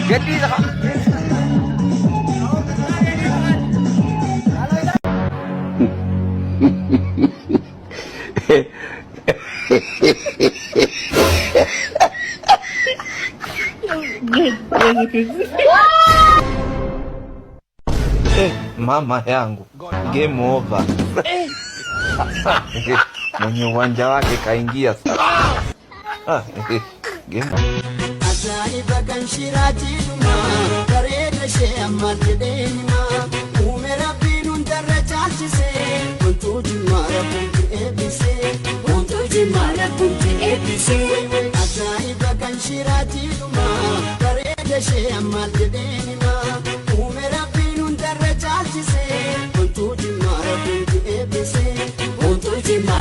Get these. Mama yangu, game over. Mwenye uwanja wake kaingia sasa. Game Ajaiba kan shiraatiduma bareeda shee ammaan jedheenima uume rabbiin hundarra caalchisee wantuu jimmaa rabbuuti eebbisee wantuu jimmaa rabbuuti eebbisee ajaiba kan shiraatiduma bareeda shee ammaan jedheenima uume rabbiin hundarra caalchisee wantuu jimmaa rabbuuti eebbisee wantuu jimmaa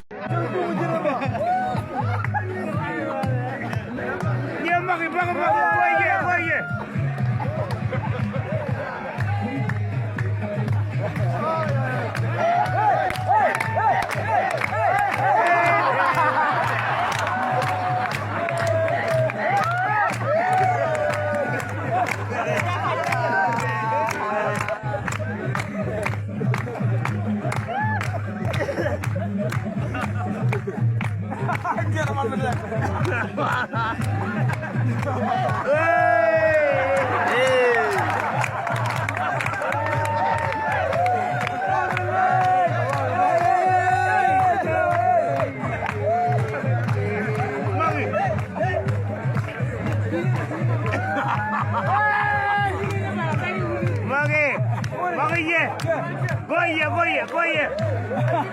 Goye.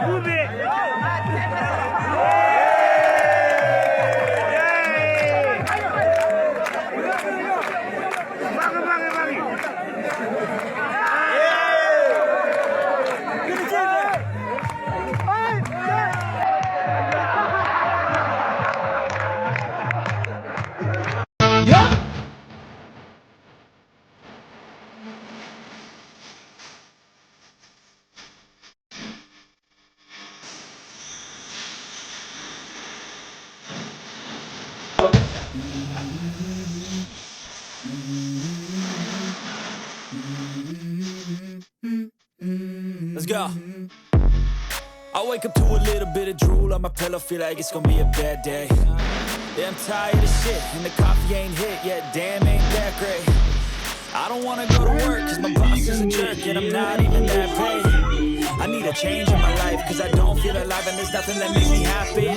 Ube. Let's go. I wake up to a little bit of drool on my pillow, feel like it's gonna be a bad day. Yeah, I'm tired of shit, and the coffee ain't hit yet, damn, ain't that great. I don't wanna go to work, cause my boss is a jerk, and I'm not even that paid. I need a change in my life, cause I don't feel alive, and there's nothing that makes me happy.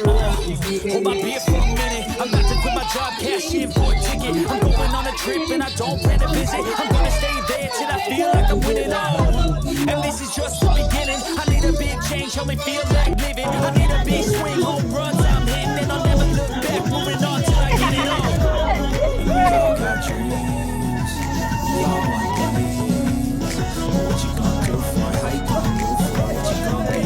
Hold my beer for a minute, I'm about to quit my job, cash in for a ticket. I'm going on a trip, and I don't plan to visit. I'm gonna stay there till I feel like I'm winning all. And this is just the beginning. I need a big change, help me feel like living. I need a big swing, home runs I'm hitting, and I'll never look back, moving on till I get it all. We all got dreams, we all want things. What you gonna do for it? How you gonna move for it? What you gonna be?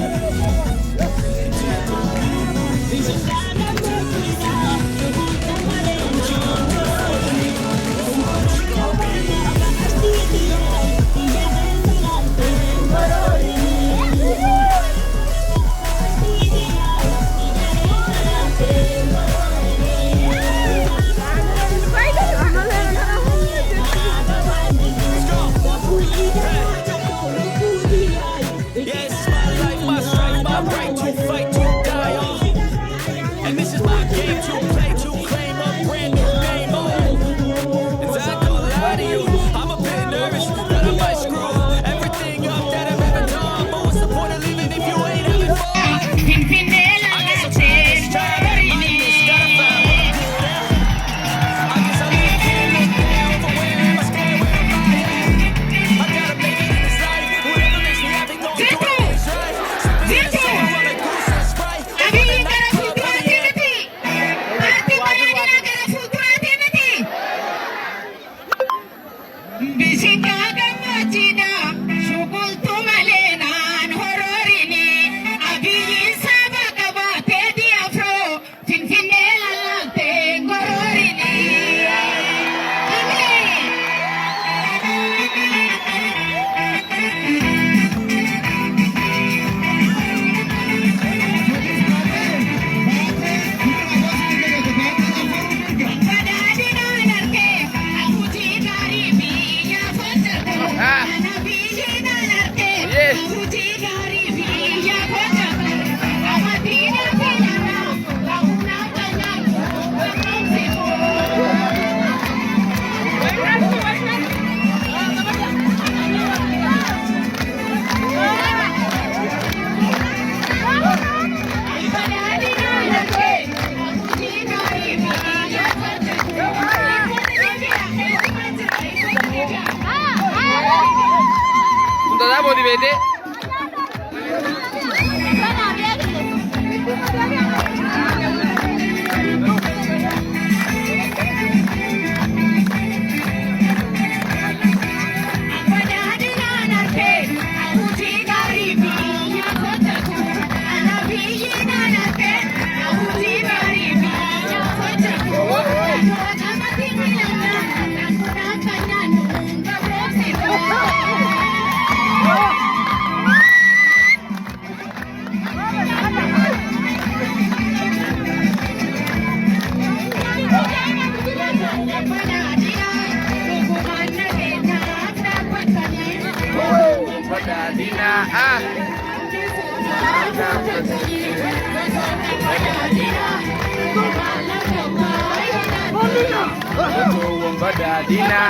Badadina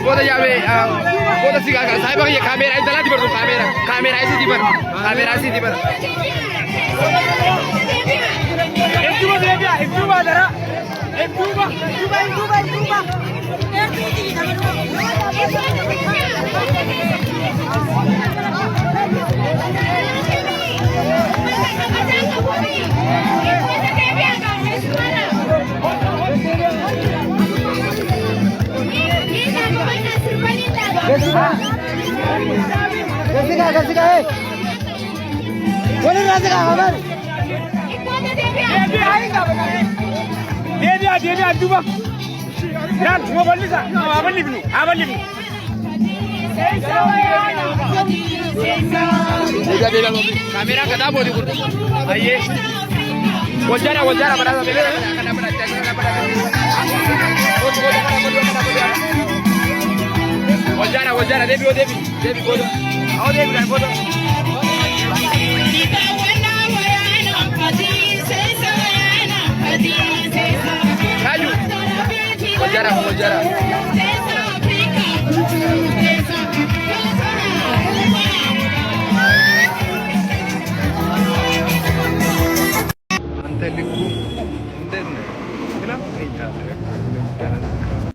Kota jabe, kota sih kakak. Saya pakai kamera itu lah di baru kamera itu di baru, kamera sih di baru. Itu darah, itu. Kasih, boleh rasa kabar? Dia coba. Dan mau balik sah, balik ni. Dia kamera kata boleh kurus. Aye. Wajara pada bebe. Wajara Devi bodo. Ayo Devi kan bodo. jara como jara. Ante liku, ante ne, kila ini ada.